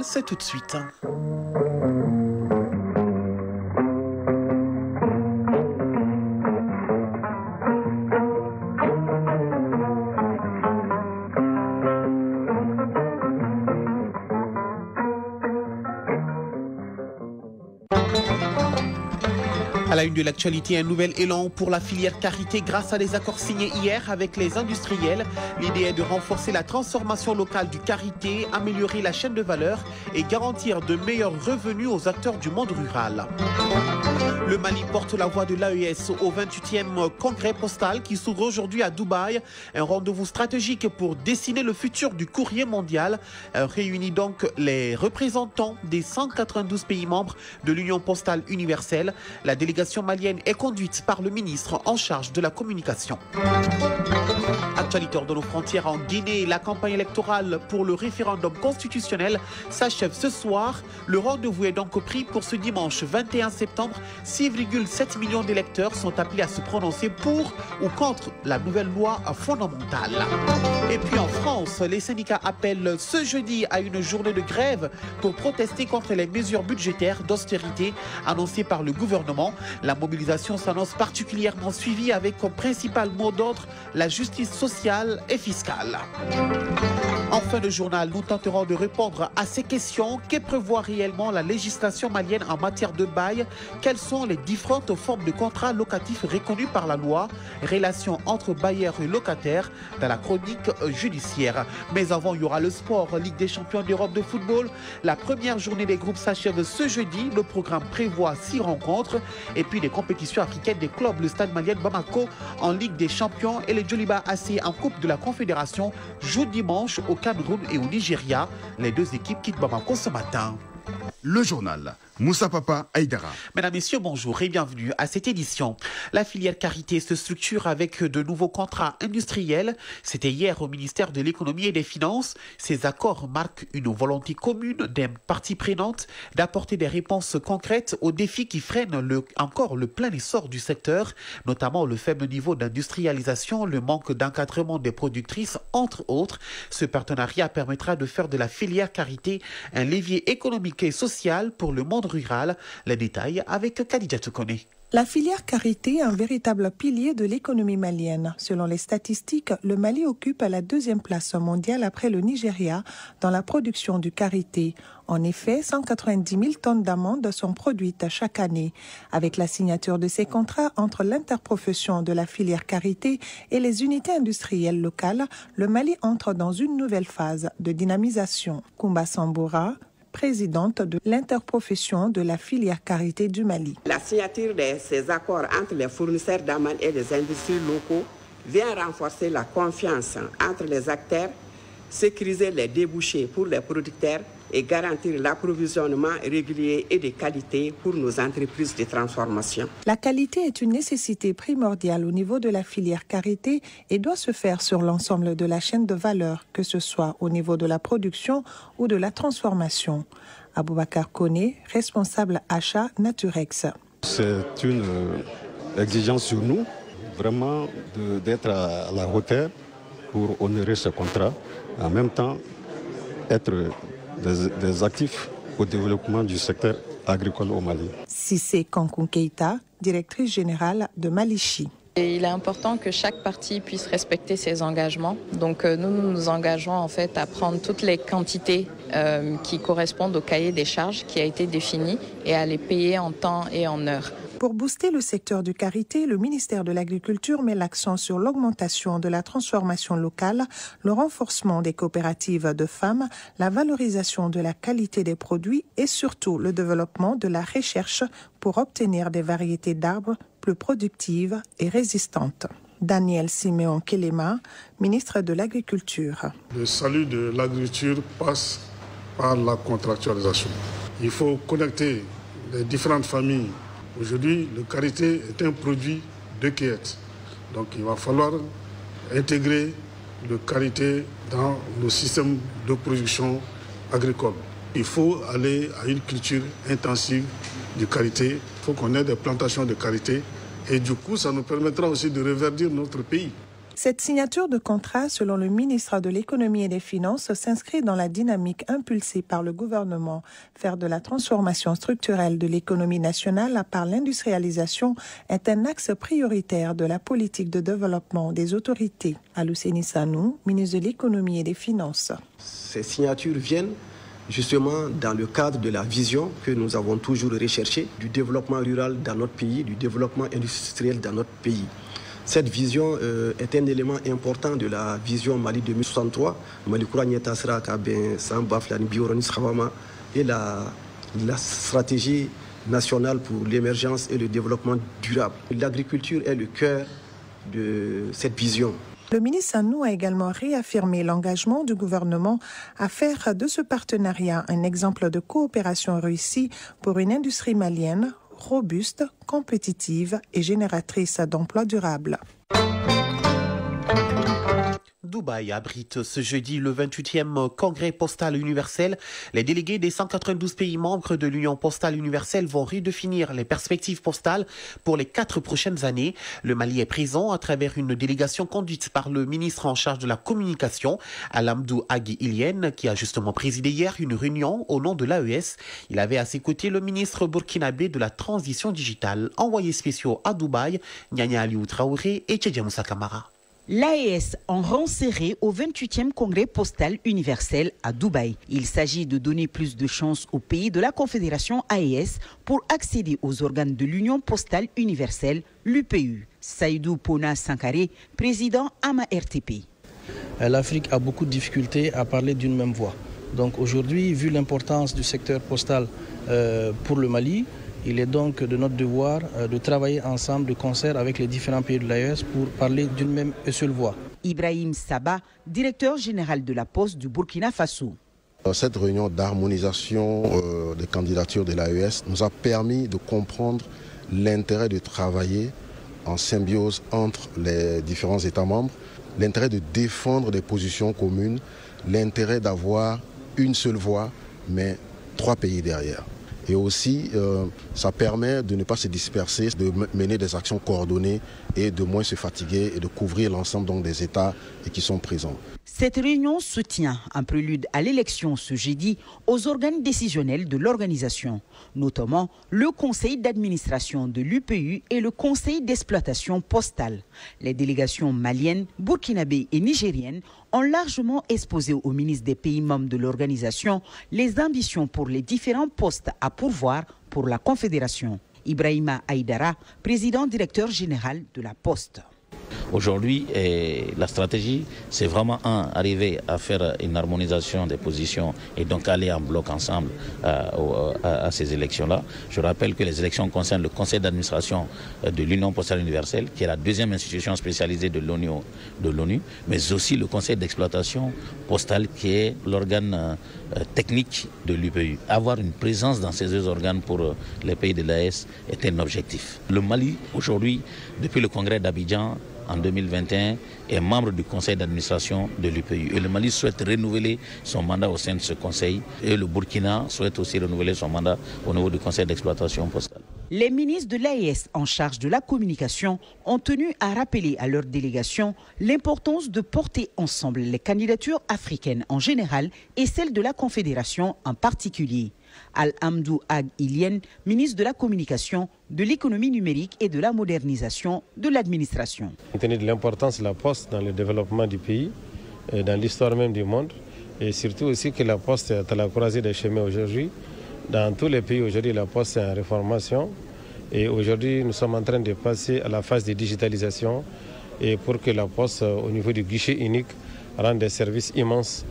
C'est tout de suite. À la une de l'actualité, un nouvel élan pour la filière karité grâce à des accords signés hier avec les industriels. L'idée est de renforcer la transformation locale du karité, améliorer la chaîne de valeur et garantir de meilleurs revenus aux acteurs du monde rural. Le Mali porte la voix de l'AES au 28e congrès postal qui s'ouvre aujourd'hui à Dubaï. Un rendez-vous stratégique pour dessiner le futur du courrier mondial. Réunit donc les représentants des 192 pays membres de l'Union postale universelle. La délégation malienne est conduite par le ministre en charge de la communication. Actualité hors de nos frontières en Guinée, la campagne électorale pour le référendum constitutionnel s'achève ce soir. Le rendez-vous est donc pris pour ce dimanche 21 septembre. 6,7 millions d'électeurs sont appelés à se prononcer pour ou contre la nouvelle loi fondamentale. Et puis en France, les syndicats appellent ce jeudi à une journée de grève pour protester contre les mesures budgétaires d'austérité annoncées par le gouvernement. La mobilisation s'annonce particulièrement suivie avec comme principal mot d'ordre la justice sociale et fiscale. En fin de journal, nous tenterons de répondre à ces questions. Que prévoit réellement la législation malienne en matière de bail? Quelles sont les différentes formes de contrats locatifs reconnues par la loi? Relations entre bailleurs et locataires dans la chronique judiciaire. Mais avant, il y aura le sport, Ligue des champions d'Europe de football. La première journée des groupes s'achève ce jeudi. Le programme prévoit 6 rencontres. Et puis les compétitions africaines des clubs, le Stade malien Bamako en Ligue des champions et les Djoliba AC en Coupe de la Confédération jouent dimanche au Cameroun et au Nigeria. Les deux équipes quittent Bamako ce matin. Le journal Moussa Papa Aïdara. Mesdames, Messieurs, bonjour et bienvenue à cette édition. La filière karité se structure avec de nouveaux contrats industriels. C'était hier au ministère de l'Économie et des Finances. Ces accords marquent une volonté commune des parties prenantes d'apporter des réponses concrètes aux défis qui freinent encore le plein essor du secteur, notamment le faible niveau d'industrialisation, le manque d'encadrement des productrices, entre autres. Ce partenariat permettra de faire de la filière karité un levier économique et social pour le monde rural. Les détails avec Khadija Toukone. La filière karité est un véritable pilier de l'économie malienne. Selon les statistiques, le Mali occupe la 2e place mondiale après le Nigeria dans la production du karité. En effet, 190 000 tonnes d'amandes sont produites chaque année. Avec la signature de ces contrats entre l'interprofession de la filière karité et les unités industrielles locales, le Mali entre dans une nouvelle phase de dynamisation. Koumba Samboura, présidente de l'interprofession de la filière karité du Mali. La signature de ces accords entre les fournisseurs d'amandes et les industries locaux vient renforcer la confiance entre les acteurs, sécuriser les débouchés pour les producteurs et garantir l'approvisionnement régulier et de qualité pour nos entreprises de transformation. La qualité est une nécessité primordiale au niveau de la filière karité et doit se faire sur l'ensemble de la chaîne de valeur, que ce soit au niveau de la production ou de la transformation. Aboubakar Koné, responsable achat Naturex. C'est une exigence sur nous, vraiment, d'être à la hauteur pour honorer ce contrat. En même temps, être des actifs au développement du secteur agricole au Mali. Cissé Kankoun Keita, directrice générale de Malichi. Et il est important que chaque partie puisse respecter ses engagements. Donc nous nous engageons en fait à prendre toutes les quantités qui correspondent au cahier des charges qui a été défini et à les payer en temps et en heure. Pour booster le secteur du karité, le ministère de l'Agriculture met l'accent sur l'augmentation de la transformation locale, le renforcement des coopératives de femmes, la valorisation de la qualité des produits et surtout le développement de la recherche pour obtenir des variétés d'arbres plus productives et résistantes. Daniel Siméon Kelema, ministre de l'Agriculture. Le salut de l'agriculture passe par la contractualisation. Il faut connecter les différentes familles. Aujourd'hui, le karité est un produit de cueillette. Donc il va falloir intégrer le karité dans le système de production agricole. Il faut aller à une culture intensive du karité. Il faut qu'on ait des plantations de karité. Et du coup, ça nous permettra aussi de reverdir notre pays. Cette signature de contrat, selon le ministre de l'Économie et des Finances, s'inscrit dans la dynamique impulsée par le gouvernement. Faire de la transformation structurelle de l'économie nationale par l'industrialisation est un axe prioritaire de la politique de développement des autorités. Alouseni Sanou, ministre de l'Économie et des Finances. Ces signatures viennent justement dans le cadre de la vision que nous avons toujours recherchée du développement rural dans notre pays, du développement industriel dans notre pays. Cette vision est un élément important de la vision Mali 2063, Mali Kouragnetasra Kaben Sambaflani Bioronis Khavama et la stratégie nationale pour l'émergence et le développement durable. L'agriculture est le cœur de cette vision. Le ministre Sanou a également réaffirmé l'engagement du gouvernement à faire de ce partenariat un exemple de coopération réussie pour une industrie malienne robuste, compétitive et génératrice d'emplois durables. Dubaï abrite ce jeudi le 28e congrès postal universel. Les délégués des 192 pays membres de l'Union postale universelle vont redéfinir les perspectives postales pour les 4 prochaines années. Le Mali est présent à travers une délégation conduite par le ministre en charge de la communication, Alamdou Agui Ilien, qui a justement présidé hier une réunion au nom de l'AES. Il avait à ses côtés le ministre burkinabé de la transition digitale, envoyés spéciaux à Dubaï, Nyanya Aliou Traoré et Tchedja Moussa Kamara. L'AES en rang serré au 28e congrès postal universel à Dubaï. Il s'agit de donner plus de chances aux pays de la Confédération AES pour accéder aux organes de l'Union postale universelle, l'UPU. Saïdou Pona Sankaré, président AMA RTP. L'Afrique a beaucoup de difficultés à parler d'une même voix. Donc aujourd'hui, vu l'importance du secteur postal pour le Mali, il est donc de notre devoir de travailler ensemble de concert avec les différents pays de l'AES pour parler d'une même et seule voix. Ibrahim Saba, directeur général de la Poste du Burkina Faso. Cette réunion d'harmonisation des candidatures de l'AES nous a permis de comprendre l'intérêt de travailler en symbiose entre les différents États membres, l'intérêt de défendre des positions communes, l'intérêt d'avoir une seule voix, mais 3 pays derrière. Et aussi, ça permet de ne pas se disperser, de mener des actions coordonnées et de moins se fatiguer et de couvrir l'ensemble des États qui sont présents. Cette réunion se tient en prélude à l'élection ce jeudi aux organes décisionnels de l'organisation, notamment le conseil d'administration de l'UPU et le conseil d'exploitation postale. Les délégations maliennes, burkinabées et nigériennes ont largement exposé aux ministres des pays membres de l'organisation les ambitions pour les différents postes à pourvoir pour la Confédération. Ibrahima Aïdara, président directeur général de la Poste. Aujourd'hui, la stratégie, c'est vraiment arriver à faire une harmonisation des positions et donc aller en bloc ensemble à ces élections-là. Je rappelle que les élections concernent le conseil d'administration de l'Union postale universelle, qui est la 2e institution spécialisée de l'ONU, mais aussi le conseil d'exploitation postale, qui est l'organe technique de l'UPU. Avoir une présence dans ces 2 organes pour les pays de l'AES est un objectif. Le Mali, aujourd'hui, depuis le congrès d'Abidjan, en 2021, est membre du conseil d'administration de l'UPU. Et le Mali souhaite renouveler son mandat au sein de ce conseil. Et le Burkina souhaite aussi renouveler son mandat au niveau du conseil d'exploitation postale. Les ministres de l'AES en charge de la communication ont tenu à rappeler à leur délégation l'importance de porter ensemble les candidatures africaines en général et celles de la Confédération en particulier. Al-Hamdou Ag Ilien, ministre de la Communication, de l'économie numérique et de la modernisation de l'administration. Compte tenu de l'importance de la Poste dans le développement du pays, et dans l'histoire même du monde, et surtout aussi que la Poste est à la croisée des chemins aujourd'hui. Dans tous les pays aujourd'hui, la Poste est en réformation. Et aujourd'hui, nous sommes en train de passer à la phase de digitalisation et pour que la Poste, au niveau du guichet unique, rende des services immenses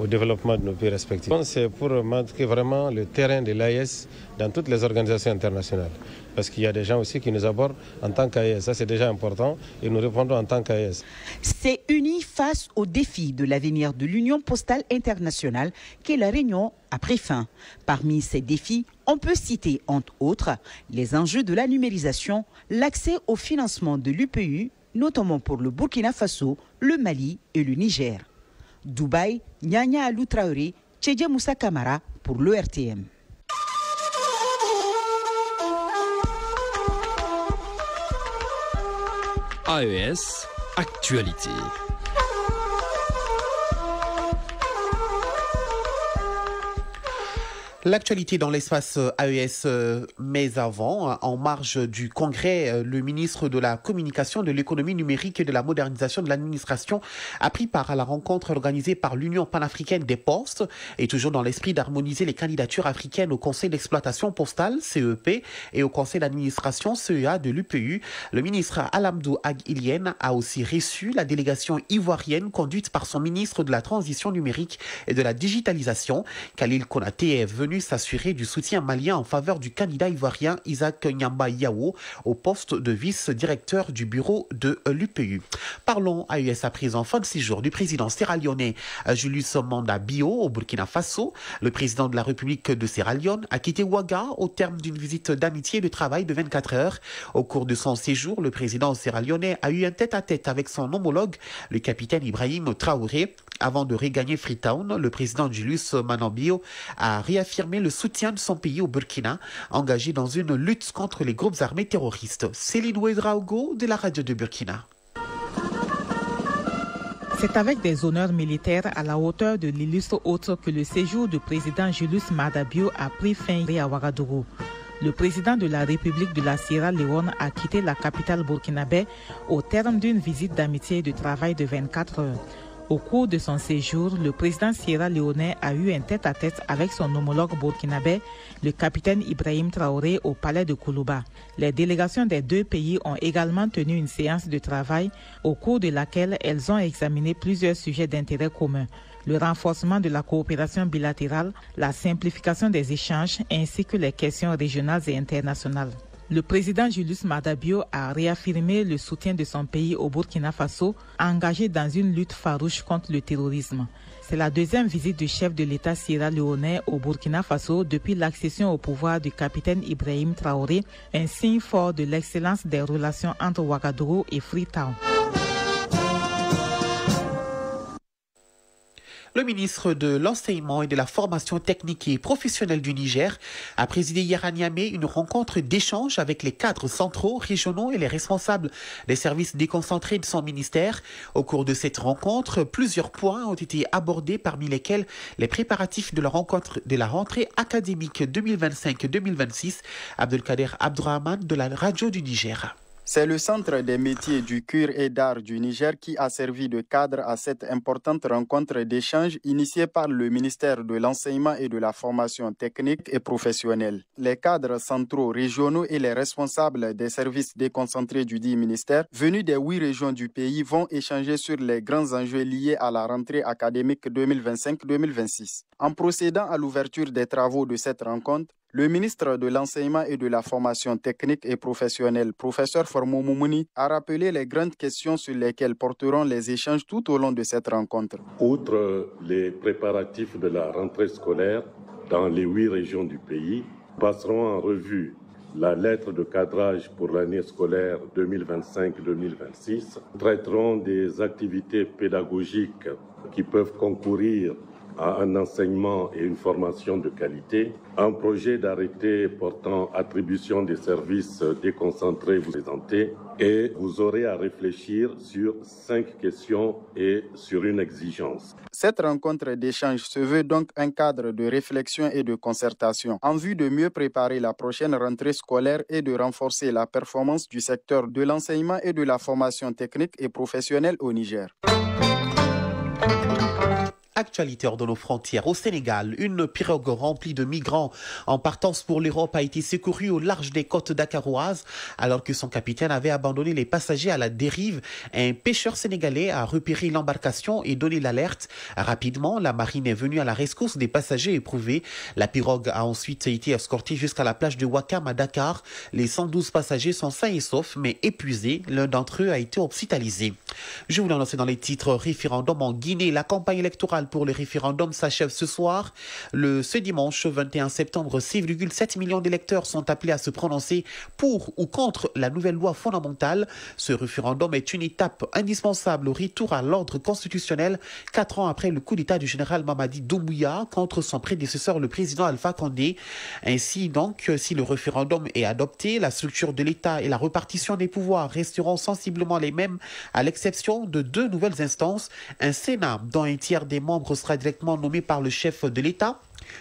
au développement de nos pays respectifs. C'est pour marquer vraiment le terrain de l'AES dans toutes les organisations internationales. Parce qu'il y a des gens aussi qui nous abordent en tant qu'AES. Ça, c'est déjà important et nous répondons en tant qu'AES. C'est uni face aux défis de l'avenir de l'Union postale internationale que la réunion a pris fin. Parmi ces défis, on peut citer, entre autres, les enjeux de la numérisation, l'accès au financement de l'UPU, notamment pour le Burkina Faso, le Mali et le Niger. Dubaï, Nyanya Aliou Traoré, Tchedja Moussa Kamara pour l'ERTM. AES, Actualité. L'actualité dans l'espace AES, mais avant, en marge du congrès, le ministre de la Communication, de l'économie numérique et de la modernisation de l'administration a pris part à la rencontre organisée par l'Union panafricaine des postes et toujours dans l'esprit d'harmoniser les candidatures africaines au Conseil d'exploitation postale, CEP, et au Conseil d'administration, CEA de l'UPU. Le ministre Alamdou Ag-Ilien a aussi reçu la délégation ivoirienne conduite par son ministre de la Transition numérique et de la digitalisation. Khalil Konaté est venu s'assurer du soutien malien en faveur du candidat ivoirien Isaac Nyamba Yao au poste de vice-directeur du bureau de l'UPU. Parlons AES à présent, fin de séjour du président sierra-léonais Julius Manda Bio au Burkina Faso. Le président de la République de Sierra Leone a quitté Ouaga au terme d'une visite d'amitié et de travail de 24 heures. Au cours de son séjour, le président sierra-léonais a eu un tête-à-tête avec son homologue, le capitaine Ibrahim Traoré. Avant de regagner Freetown, le président Julius Manda Bio a réaffirmé le soutien de son pays au Burkina, engagé dans une lutte contre les groupes armés terroristes. Céline Ouedraogo de la radio de Burkina. C'est avec des honneurs militaires à la hauteur de l'illustre hôte que le séjour du président Julius Mada Bio a pris fin à Ouagadougou. Le président de la République de la Sierra Leone a quitté la capitale burkinabé au terme d'une visite d'amitié et de travail de 24 heures. Au cours de son séjour, le président sierra-léonais a eu un tête-à-tête avec son homologue burkinabé, le capitaine Ibrahim Traoré, au palais de Koulouba. Les délégations des deux pays ont également tenu une séance de travail au cours de laquelle elles ont examiné plusieurs sujets d'intérêt commun. Le renforcement de la coopération bilatérale, la simplification des échanges ainsi que les questions régionales et internationales. Le président Julius Mada Bio a réaffirmé le soutien de son pays au Burkina Faso, engagé dans une lutte farouche contre le terrorisme. C'est la deuxième visite du chef de l'État sierra-léonais au Burkina Faso depuis l'accession au pouvoir du capitaine Ibrahim Traoré, un signe fort de l'excellence des relations entre Ouagadougou et Freetown. Le ministre de l'Enseignement et de la Formation technique et professionnelle du Niger a présidé hier à Niamey une rencontre d'échange avec les cadres centraux, régionaux et les responsables des services déconcentrés de son ministère. Au cours de cette rencontre, plusieurs points ont été abordés, parmi lesquels les préparatifs de la rentrée académique 2025-2026. Abdelkader Abdourahman de la radio du Niger. C'est le Centre des métiers du cuir et d'art du Niger qui a servi de cadre à cette importante rencontre d'échange initiée par le ministère de l'Enseignement et de la Formation technique et professionnelle. Les cadres centraux, régionaux et les responsables des services déconcentrés du dit ministère, venus des 8 régions du pays, vont échanger sur les grands enjeux liés à la rentrée académique 2025-2026. En procédant à l'ouverture des travaux de cette rencontre, le ministre de l'Enseignement et de la Formation technique et professionnelle, professeur Formou Moumouni, a rappelé les grandes questions sur lesquelles porteront les échanges tout au long de cette rencontre. Outre les préparatifs de la rentrée scolaire dans les 8 régions du pays, passeront en revue la lettre de cadrage pour l'année scolaire 2025-2026, traiteront des activités pédagogiques qui peuvent concourir à un enseignement et une formation de qualité, un projet d'arrêté portant attribution des services déconcentrés vous présenté, et vous aurez à réfléchir sur 5 questions et sur une exigence. Cette rencontre d'échange se veut donc un cadre de réflexion et de concertation en vue de mieux préparer la prochaine rentrée scolaire et de renforcer la performance du secteur de l'enseignement et de la formation technique et professionnelle au Niger. Actualité hors de nos frontières. Au Sénégal, une pirogue remplie de migrants en partance pour l'Europe a été secourue au large des côtes dakaroises alors que son capitaine avait abandonné les passagers à la dérive. Un pêcheur sénégalais a repéré l'embarcation et donné l'alerte. Rapidement, la marine est venue à la rescousse des passagers éprouvés. La pirogue a ensuite été escortée jusqu'à la plage de Ouakam à Dakar. Les 112 passagers sont sains et saufs mais épuisés. L'un d'entre eux a été hospitalisé. Je vous l'annonce dans les titres. Référendum en Guinée. La campagne électorale fondamentale pour le référendum s'achève ce soir. Ce dimanche 21 septembre, 6,7 millions d'électeurs sont appelés à se prononcer pour ou contre la nouvelle loi fondamentale. Ce référendum est une étape indispensable au retour à l'ordre constitutionnel 4 ans après le coup d'État du général Mamadi Doumbouya contre son prédécesseur, le président Alpha Condé. Ainsi donc, si le référendum est adopté, la structure de l'État et la répartition des pouvoirs resteront sensiblement les mêmes, à l'exception de 2 nouvelles instances. Un Sénat dont un tiers des membres sera directement nommé par le chef de l'État.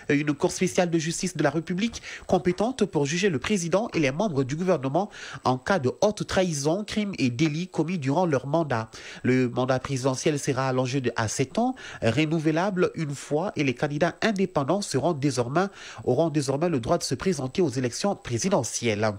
Une cour spéciale de justice de la République compétente pour juger le président et les membres du gouvernement en cas de haute trahison, crimes et délits commis durant leur mandat. Le mandat présidentiel sera allongé à 7 ans, renouvelable une fois, et les candidats indépendants auront désormais le droit de se présenter aux élections présidentielles.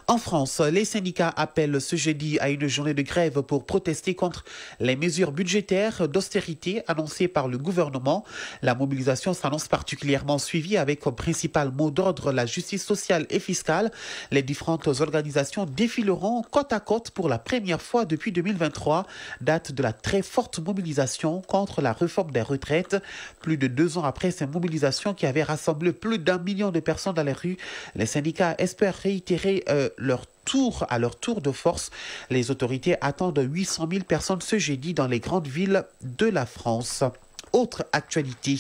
En France, les syndicats appellent ce jeudi à une journée de grève pour protester contre les mesures budgétaires d'austérité annoncées par le gouvernement. La mobilisation s'annonce particulièrement suivie avec comme principal mot d'ordre la justice sociale et fiscale. Les différentes organisations défileront côte à côte pour la première fois depuis 2023, date de la très forte mobilisation contre la réforme des retraites. Plus de 2 ans après ces mobilisations qui avaient rassemblé plus d'1 million de personnes dans les rues, les syndicats espèrent réitérer à leur tour de force. Les autorités attendent 800 000 personnes ce jeudi dans les grandes villes de la France. Autre actualité,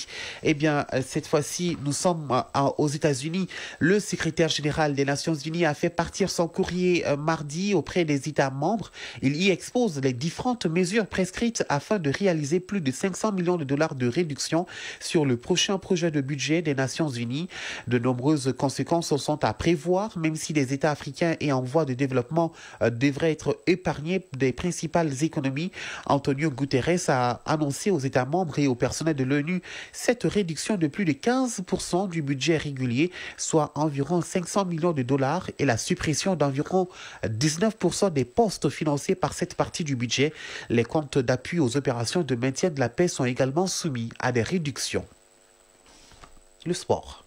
cette fois-ci, nous sommes aux États-Unis. Le secrétaire général des Nations Unies a fait partir son courrier mardi auprès des États membres. Il y expose les différentes mesures prescrites afin de réaliser plus de 500 millions de dollars de réduction sur le prochain projet de budget des Nations Unies. De nombreuses conséquences sont à prévoir, même si les États africains et en voie de développement devraient être épargnés des principales économies. Antonio Guterres a annoncé aux États membres et aux personnel de l'ONU cette réduction de plus de 15% du budget régulier, soit environ 500 millions de dollars, et la suppression d'environ 19% des postes financés par cette partie du budget. Les comptes d'appui aux opérations de maintien de la paix sont également soumis à des réductions. Le sport.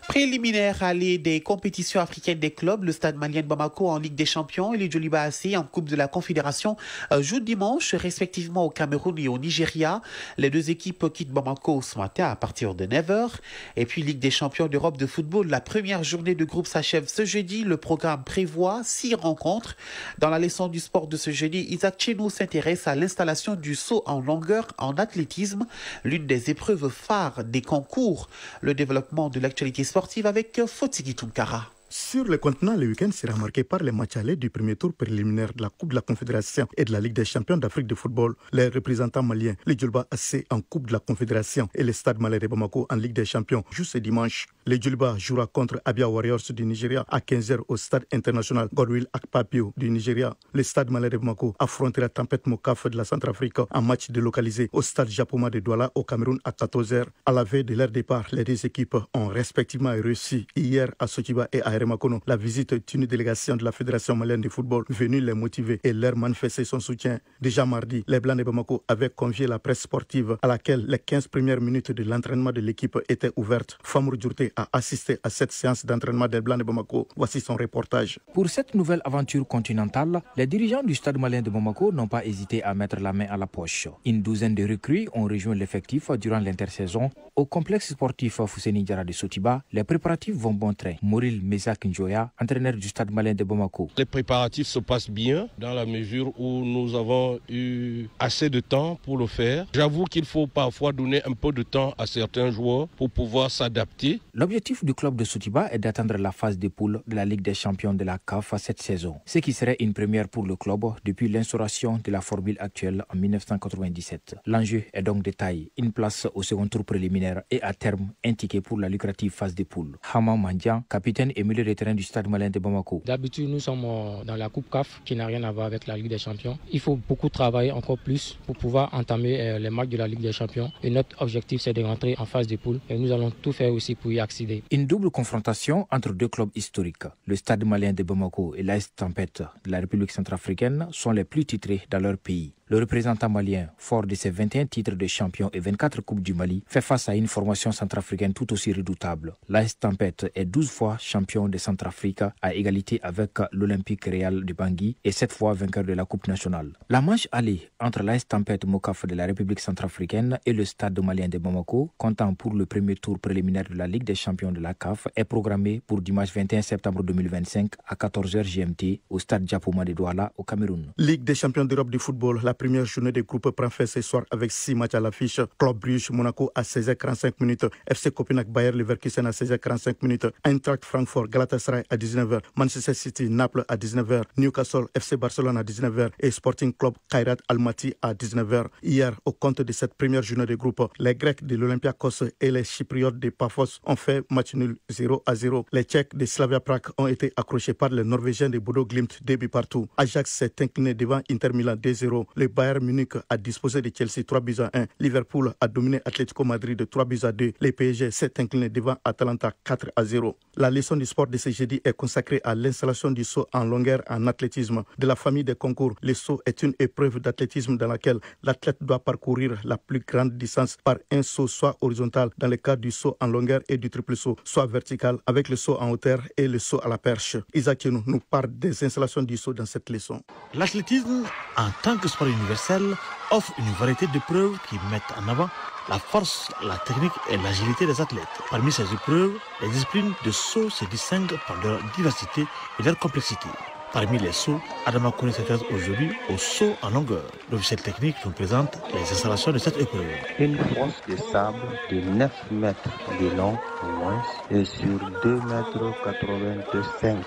Préliminaire aller des compétitions africaines des clubs, le Stade Malien de Bamako en Ligue des Champions et les Djoliba AC en Coupe de la Confédération jouent dimanche respectivement au Cameroun et au Nigeria. Les 2 équipes quittent Bamako ce matin à partir de 9h. Et puis Ligue des Champions d'Europe de football, la première journée de groupe s'achève ce jeudi. Le programme prévoit 6 rencontres. Dans la leçon du sport de ce jeudi, Isaac Chenou s'intéresse à l'installation du saut en longueur en athlétisme, l'une des épreuves phares des concours. Le développement de l'actualité sportive avec Fotigi Tunkara. Sur le continent, le week-end sera marqué par les matchs allés du premier tour préliminaire de la Coupe de la Confédération et de la Ligue des champions d'Afrique de football. Les représentants maliens, les Djoliba AC en Coupe de la Confédération et le Stade Malien de Bamako en Ligue des champions jouent ce dimanche. Les Djoliba jouera contre Abia Warriors du Nigeria à 15h au Stade international Godwill Akpabio du Nigeria. Le Stade Malien de Bamako affrontera Tempête Mokaf de la Centrafrique en match délocalisé au Stade Japoma de Douala au Cameroun à 14h. À la veille de leur départ, les 2 équipes ont respectivement reçu hier à Sotiba et à Makono la visite d'une délégation de la Fédération malienne de football venue les motiver et leur manifester son soutien. Déjà mardi, les Blancs de Bamako avaient convié la presse sportive à laquelle les 15 premières minutes de l'entraînement de l'équipe étaient ouvertes. Famour Djourté a assisté à cette séance d'entraînement des Blancs de Bamako. Voici son reportage. Pour cette nouvelle aventure continentale, les dirigeants du Stade Malien de Bamako n'ont pas hésité à mettre la main à la poche. Une douzaine de recrues ont rejoint l'effectif durant l'intersaison. Au complexe sportif Fouseni Diarra de Sotiba, les préparatifs vont bon train. Moril Mesak Njoya, entraîneur du Stade Malien de Bamako. Les préparatifs se passent bien dans la mesure où nous avons eu assez de temps pour le faire. J'avoue qu'il faut parfois donner un peu de temps à certains joueurs pour pouvoir s'adapter. L'objectif du club de Sotiba est d'atteindre la phase de poule de la Ligue des champions de la CAF cette saison, ce qui serait une première pour le club depuis l'instauration de la formule actuelle en 1997. L'enjeu est donc de taille, une place au second tour préliminaire et à terme un ticket pour la lucrative phase de poule. Hama Mandian, capitaine et milieu de terrain du Stade Malien de Bamako. D'habitude, nous sommes dans la Coupe CAF qui n'a rien à voir avec la Ligue des champions. Il faut beaucoup travailler encore plus pour pouvoir entamer les matchs de la Ligue des champions. Et notre objectif, c'est de rentrer en phase de poule. Et nous allons tout faire aussi pour y accéder. Une double confrontation entre 2 clubs historiques. Le Stade Malien de Bamako et l'AS Tempête de la République centrafricaine sont les plus titrés dans leur pays. Le représentant malien, fort de ses 21 titres de champion et 24 coupes du Mali, fait face à une formation centrafricaine tout aussi redoutable. L'AS Tempête est 12 fois champion de Centrafrique à égalité avec l'Olympique Real de Bangui et 7 fois vainqueur de la Coupe nationale. La manche allée entre l'AS Tempête Mokaf de la République centrafricaine et le stade malien de Bamako, comptant pour le premier tour préliminaire de la Ligue des champions de la CAF, est programmée pour dimanche 21 septembre 2025 à 14h GMT au stade Diapouma de Douala au Cameroun. Ligue des champions d'Europe de football, la première journée des groupes prend fin ce soir avec 6 matchs à l'affiche. Club Brugge, Monaco à 16h45, FC Copenhague, Bayer Leverkusen à 16h45, Eintracht Francfort, Galatasaray à 19h, Manchester City, Naples à 19h, Newcastle, FC Barcelone à 19h et Sporting Club Kairat Almaty à 19h. Hier, au compte de cette première journée de groupe, les Grecs de l'Olympiakos et les Chypriotes de Paphos ont fait match nul 0-0. Les Tchèques de Slavia Prague ont été accrochés par les Norvégiens de Bodo Glimt 2 buts partout. Ajax s'est incliné devant Inter Milan 2-0. Le Bayern Munich a disposé de Chelsea 3-1. Liverpool a dominé Atlético Madrid 3-2. Le PSG s'est incliné devant Atalanta 4-0. La leçon du sport de ce jeudi est consacrée à l'installation du saut en longueur en athlétisme. De la famille des concours, le saut est une épreuve d'athlétisme dans laquelle l'athlète doit parcourir la plus grande distance par un saut soit horizontal dans le cas du saut en longueur et du triple saut, soit vertical avec le saut en hauteur et le saut à la perche. Isaac Yenou nous parle des installations du saut dans cette leçon. L'athlétisme, en tant que sport universel, offre une variété d'épreuves qui mettent en avant la force, la technique et l'agilité des athlètes. Parmi ces épreuves, les disciplines de saut se distinguent par leur diversité et leur complexité. Parmi les sauts, Adama Kone s'intéresse aujourd'hui au saut en longueur. L'officiel technique nous présente les installations de cette épreuve. Une fosse de sable de 9 mètres de long au moins et sur 2,85 m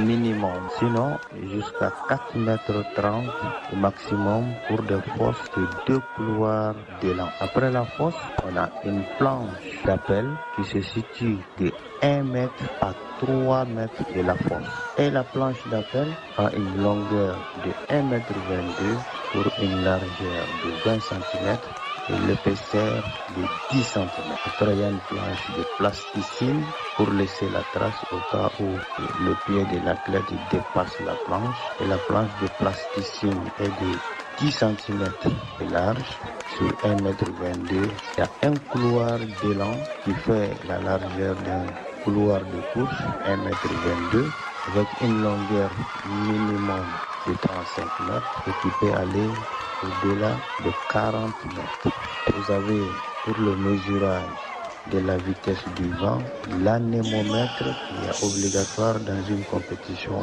minimum. Sinon, jusqu'à 4,30 m au maximum pour des fosses de 2 couloirs de long. Après la fosse, on a une planche d'appel qui se situe de 1 mètre à 3 mètres de la fosse. Et la planche d'appel a une longueur de 1,22 m pour une largeur de 20 cm et l'épaisseur de 10 cm. Après, il y a une planche de plasticine pour laisser la trace au cas où le pied de l'athlète dépasse la planche. Et la planche de plasticine est de 10 cm de large sur 1,22 m. Il y a un couloir d'élan qui fait la largeur d'un couloir de course, 1,22 m, avec une longueur minimum de 35 mètres et qui peut aller au-delà de 40 mètres. Vous avez pour le mesurage de la vitesse du vent l'anémomètre qui est obligatoire dans une compétition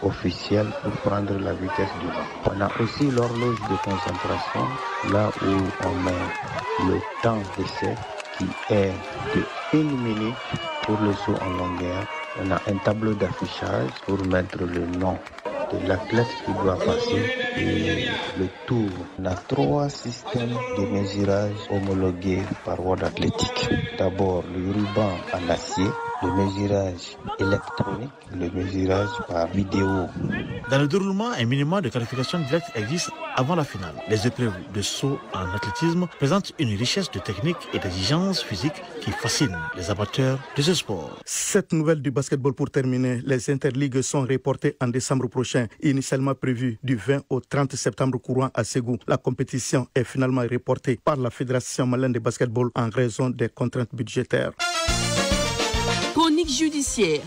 officielle pour prendre la vitesse du vent. On a aussi l'horloge de concentration, là où on met le temps d'essai qui est de 1 minute pour le saut en longueur. On a un tableau d'affichage pour mettre le nom de l'athlète qui doit passer et le tour. On a 3 systèmes de mesurage homologués par World Athletics. D'abord le ruban en acier, le mesurage électronique, le mesurage par vidéo. Dans le déroulement, un minimum de qualification directe existe avant la finale. Les épreuves de saut en athlétisme présentent une richesse de technique et d'exigence physique qui fascinent les amateurs de ce sport. Cette nouvelle du basketball pour terminer. Les interligues sont reportées en décembre prochain, initialement prévues du 20 au 30 septembre courant à Ségou. La compétition est finalement reportée par la Fédération malienne de basketball en raison des contraintes budgétaires. Chronique judiciaire.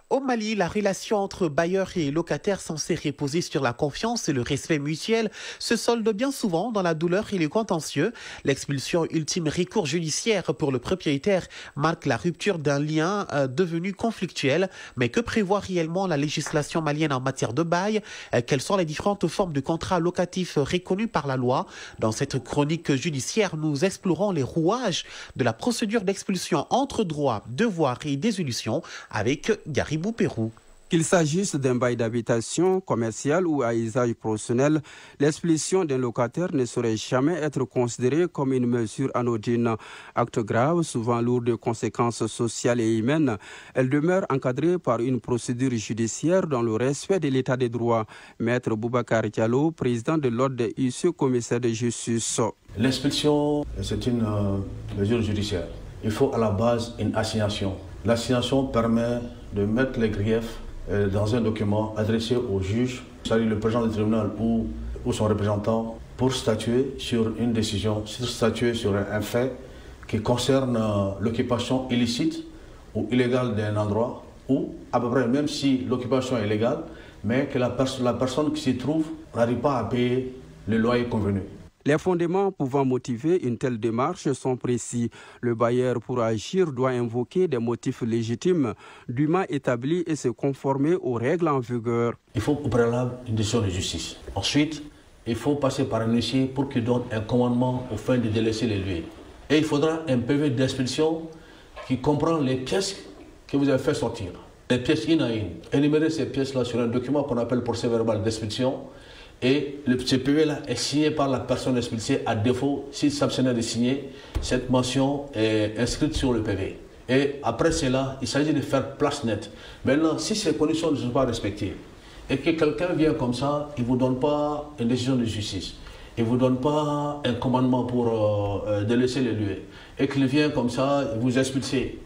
Au Mali, la relation entre bailleurs et locataires censée reposer sur la confiance et le respect mutuel se solde bien souvent dans la douleur et le contentieux. L'expulsion ultime recours judiciaire pour le propriétaire marque la rupture d'un lien devenu conflictuel. Mais que prévoit réellement la législation malienne en matière de bail? Quelles sont les différentes formes de contrats locatifs reconnues par la loi? Dans cette chronique judiciaire, nous explorons les rouages de la procédure d'expulsion entre droits, devoirs et désolution avec Gary Pérou. Qu'il s'agisse d'un bail d'habitation commercial ou à usage professionnel, l'expulsion d'un locataire ne saurait jamais être considérée comme une mesure anodine. Acte grave, souvent lourd de conséquences sociales et humaines, elle demeure encadrée par une procédure judiciaire dans le respect de l'état des droits. Maître Boubacar Diallo, président de l'ordre des huissiers commissaires de justice. L'expulsion, c'est une mesure judiciaire. Il faut à la base une assignation. L'assignation permet de mettre les griefs dans un document adressé au juge, c'est-à-dire le président du tribunal ou ou son représentant pour statuer sur une décision, statuer sur un fait qui concerne l'occupation illicite ou illégale d'un endroit, ou à peu près, même si l'occupation est légale, mais que la personne qui s'y trouve n'arrive pas à payer le loyer convenu. Les fondements pouvant motiver une telle démarche sont précis. Le bailleur, pour agir, doit invoquer des motifs légitimes, dûment établis et se conformer aux règles en vigueur. Il faut au préalable une décision de justice. Ensuite, il faut passer par un huissier pour qu'il donne un commandement au fin de délaisser les lieux. Et il faudra un PV d'expulsion qui comprend les pièces que vous avez fait sortir. Les pièces une à une. Énumérer ces pièces-là sur un document qu'on appelle procès-verbal d'expulsion. Et ce PV-là est signé par la personne expulsée. À défaut, s'il s'abstenait de signer, cette mention est inscrite sur le PV. Et après cela, il s'agit de faire place nette. Maintenant, si ces conditions ne sont pas respectées et que quelqu'un vient comme ça, il ne vous donne pas une décision de justice, il ne vous donne pas un commandement pour délaisser les lieux, et qu'il vient comme ça, vous expulsez,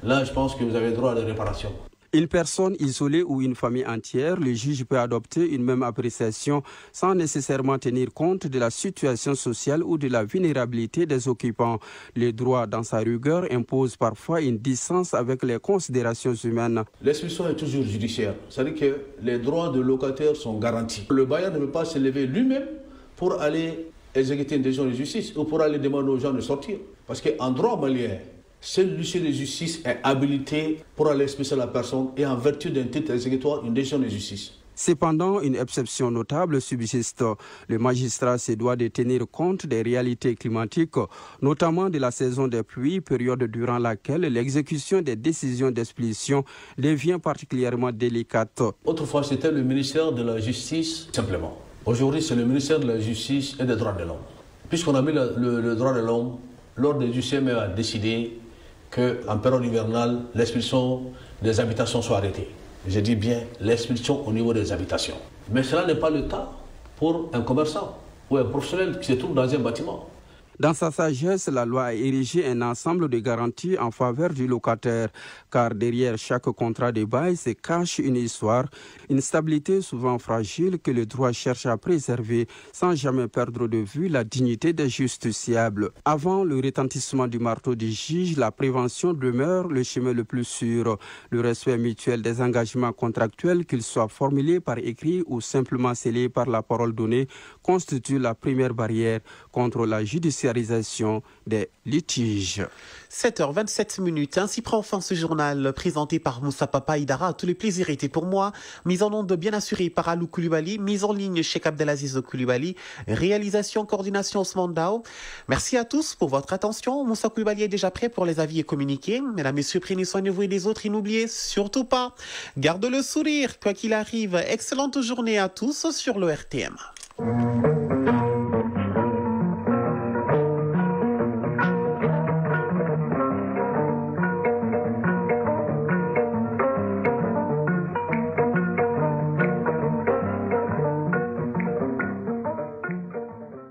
là, je pense que vous avez droit à des réparations. Une personne isolée ou une famille entière, le juge peut adopter une même appréciation sans nécessairement tenir compte de la situation sociale ou de la vulnérabilité des occupants. Le droit, dans sa rigueur, impose parfois une distance avec les considérations humaines. L'expulsion est toujours judiciaire, c'est-à-dire que les droits de locataires sont garantis. Le bailleur ne peut pas se lever lui-même pour aller exécuter une décision de justice ou pour aller demander aux gens de sortir. Parce qu'en droit malien, seul l'huissier de justice est habilité pour aller expulser la personne et en vertu d'un titre exécutoire, une décision de justice. Cependant, une exception notable subsiste. Le magistrat se doit de tenir compte des réalités climatiques, notamment de la saison des pluies, période durant laquelle l'exécution des décisions d'expulsion devient particulièrement délicate. Autrefois, c'était le ministère de la Justice, simplement. Aujourd'hui, c'est le ministère de la Justice et des droits de l'homme. Puisqu'on a mis le droit de l'homme, l'ordre du CME a décidé qu'en période hivernale, l'expulsion des habitations soit arrêtée. Je dis bien l'expulsion au niveau des habitations. Mais cela n'est pas le cas pour un commerçant ou un professionnel qui se trouve dans un bâtiment. Dans sa sagesse, la loi a érigé un ensemble de garanties en faveur du locataire, car derrière chaque contrat de bail se cache une histoire, une stabilité souvent fragile que le droit cherche à préserver sans jamais perdre de vue la dignité des justiciables. Avant le retentissement du marteau du juge, la prévention demeure le chemin le plus sûr. Le respect mutuel des engagements contractuels, qu'ils soient formulés par écrit ou simplement scellés par la parole donnée, constitue la première barrière contre la judiciarisation des litiges. 7h27, ainsi prend fin ce journal présenté par Moussa Papa Idara. Tous les plaisirs étaient pour moi. Mise en onde bien assurée par Alou Koulibaly, mise en ligne chez Abdelaziz Koulibaly, réalisation, coordination Ousmane Dao. Merci à tous pour votre attention. Moussa Koulibaly est déjà prêt pour les avis et communiqués. Mesdames, Messieurs, prenez soin de vous et des autres et n'oubliez surtout pas, garde le sourire, quoi qu'il arrive. Excellente journée à tous sur le RTM.